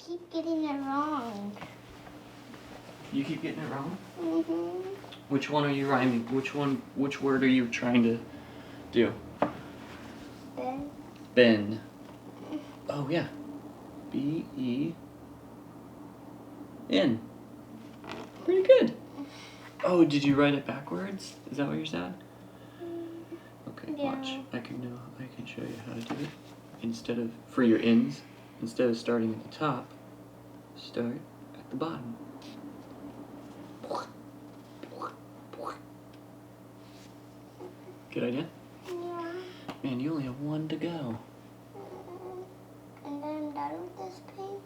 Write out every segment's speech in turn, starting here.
keep getting it wrong. You keep getting it wrong? Mm-hmm. Which one are you rhyming? Which word are you trying to do? Ben. Ben. Oh yeah. B-E-N. Pretty good. Oh, did you write it backwards? Is that what you're saying? Okay, Yeah. watch. I can show you how to do it. Instead of, for your ends, instead of starting at the top, start at the bottom. Good idea? Yeah. Man, you only have one to go. And then I'm done with this page.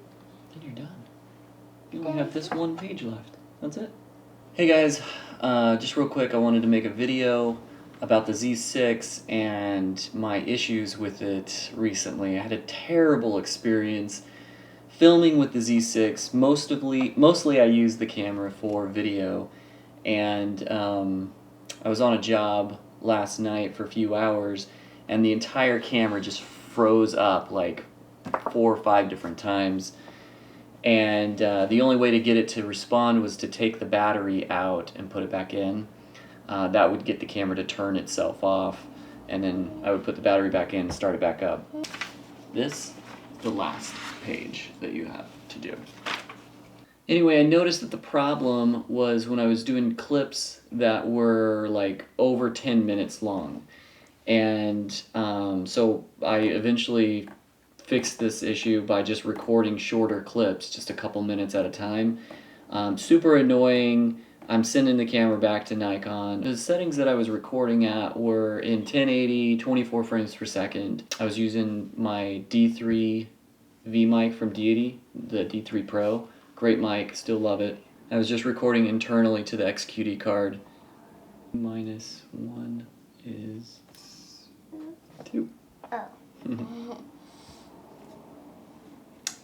Then you're done. You only have this one page left. That's it. Hey guys, just real quick, I wanted to make a video about the Z6 and my issues with it recently. I had a terrible experience filming with the Z6. Mostly I used the camera for video, and I was on a job last night for a few hours, and the entire camera just froze up like 4 or 5 different times. And the only way to get it to respond was to take the battery out and put it back in. That would get the camera to turn itself off, and then I would put the battery back in and start it back up. This is the last page that you have to do. Anyway, I noticed that the problem was when I was doing clips that were like over 10 minutes long. And so I eventually fixed this issue by just recording shorter clips, just a couple minutes at a time. Super annoying. I'm sending the camera back to Nikon. The settings that I was recording at were in 1080, 24 frames per second. I was using my D3 VMic from Deity, the D3 Pro. Great mic, still love it. I was just recording internally to the XQD card. -1 is 2. Oh.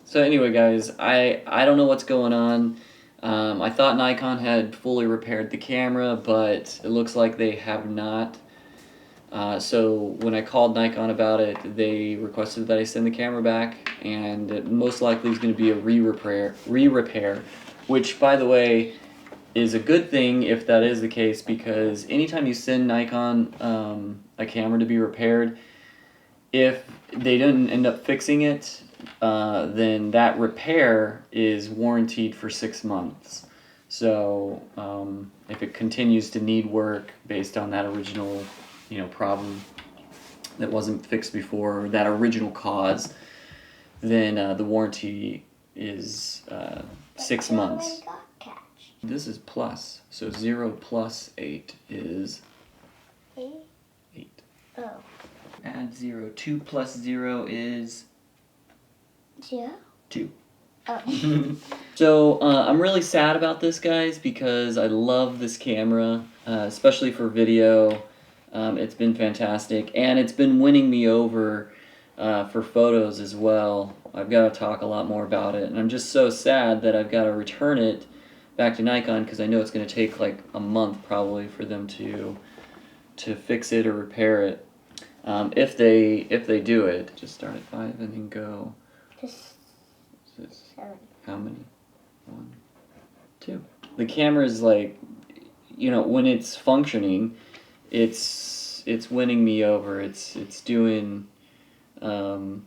So anyway guys, I don't know what's going on. I thought Nikon had fully repaired the camera, but it looks like they have not. So when I called Nikon about it, they requested that I send the camera back, and it most likely is going to be a re-repair, which by the way is a good thing if that is the case, because anytime you send Nikon a camera to be repaired, if they didn't end up fixing it, then that repair is warranted for 6 months. So if it continues to need work based on that original, problem that wasn't fixed before, or that original cause, then the warranty is 6 months. This is plus, so 0 plus 8 is 8. Oh. Add 0. 2 plus 0 is 0? 2. Oh. So I'm really sad about this, guys, because I love this camera, especially for video. It's been fantastic, and it's been winning me over for photos as well. I've got to talk a lot more about it, and I'm just so sad that I've got to return it back to Nikon, because I know it's going to take like a month probably for them to fix it or repair it. If they do it, just start at 5 and then go. Just 7. How many? 1, 2. The camera is like, when it's functioning, it's winning me over. It's doing, I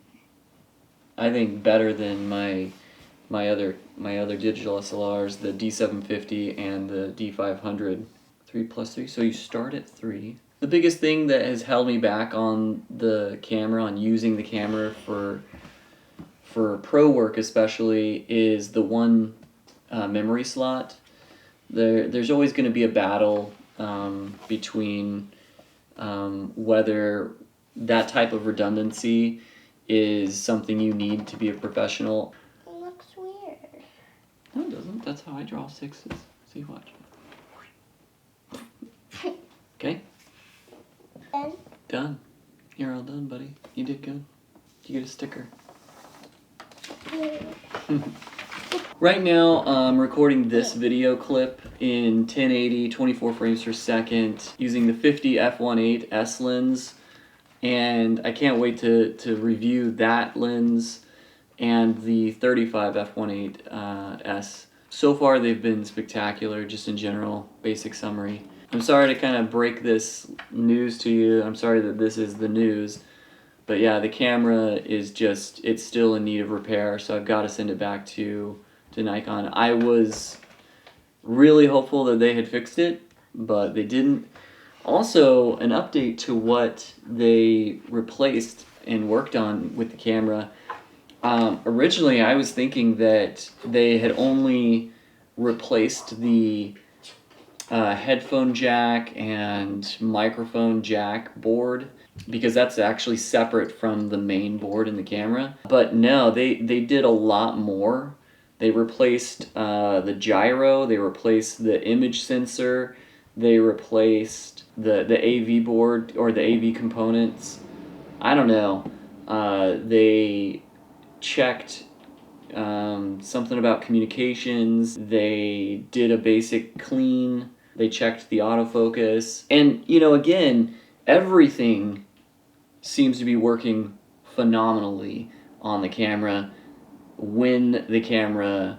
think, better than my other digital SLRs, the D750 and the D500. 3 plus 3. So you start at 3. The biggest thing that has held me back on the camera, on using the camera for pro work especially, is the one memory slot. There's always going to be a battle between whether that type of redundancy is something you need to be a professional. It looks weird. No, it doesn't. That's how I draw 6s. See, watch. Okay? Done? Done. You're all done, buddy. You did good. You get a sticker. Right now, I'm recording this video clip in 1080, 24 frames per second, using the 50 f1.8 S lens, and I can't wait to review that lens and the 35 f1.8s. So far they've been spectacular, just in general, basic summary. I'm sorry to kind of break this news to you. I'm sorry that this is the news. But yeah, the camera is just, it's still in need of repair, so I've got to send it back to Nikon. I was really hopeful that they had fixed it, but they didn't. Also, an update to what they replaced and worked on with the camera. Originally, I was thinking that they had only replaced the headphone jack and microphone jack board, because that's actually separate from the main board in the camera. But no, they did a lot more. They replaced the gyro, they replaced the image sensor, they replaced the AV board, or the AV components. I don't know. They checked something about communications. They did a basic clean. They checked the autofocus. And, you know, again, everything seems to be working phenomenally on the camera when the camera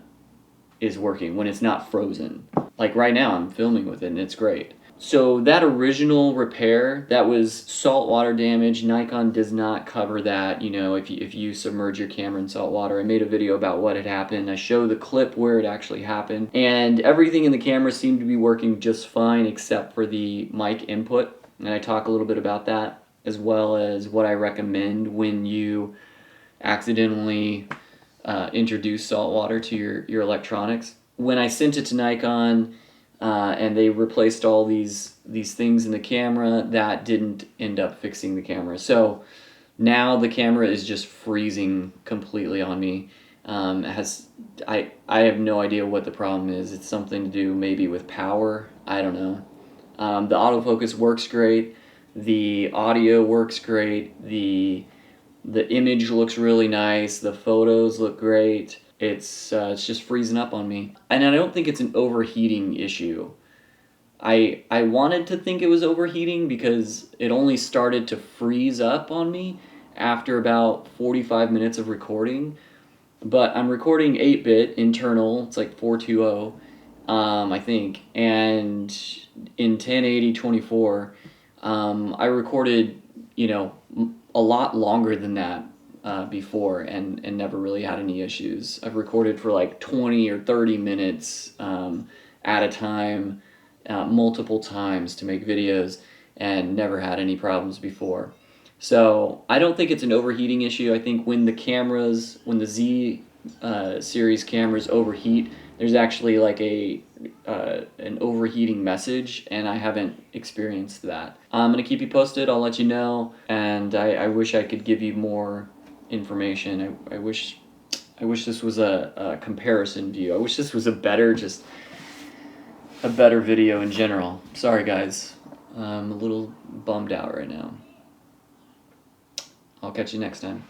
is working, when it's not frozen. Like right now, I'm filming with it and it's great. So that original repair, that was saltwater damage. Nikon does not cover that, you know, if you submerge your camera in salt water. I made a video about what had happened. I show the clip where it actually happened. And everything in the camera seemed to be working just fine except for the mic input. And I talk a little bit about that, as well as what I recommend when you accidentally introduce salt water to your electronics. When I sent it to Nikon, and they replaced all these things in the camera, that didn't end up fixing the camera. So now the camera is just freezing completely on me. I have no idea what the problem is. It's something to do maybe with power. I don't know. The autofocus works great. The audio works great. The image looks really nice. The photos look great. It's just freezing up on me. And I don't think it's an overheating issue. I wanted to think it was overheating because it only started to freeze up on me after about 45 minutes of recording. But I'm recording 8-bit internal, it's like 420, I think, and in 1080 24, I recorded, you know, a lot longer than that before, and never really had any issues. I've recorded for like 20 or 30 minutes at a time, multiple times to make videos, and never had any problems before. So I don't think it's an overheating issue. I think when the Z series cameras overheat, there's actually like an overheating message, and I haven't experienced that. I'm gonna keep you posted. I'll let you know, and I wish I could give you more information. I wish this was a comparison view. I wish this was a better video in general. Sorry guys, I'm a little bummed out right now. I'll catch you next time.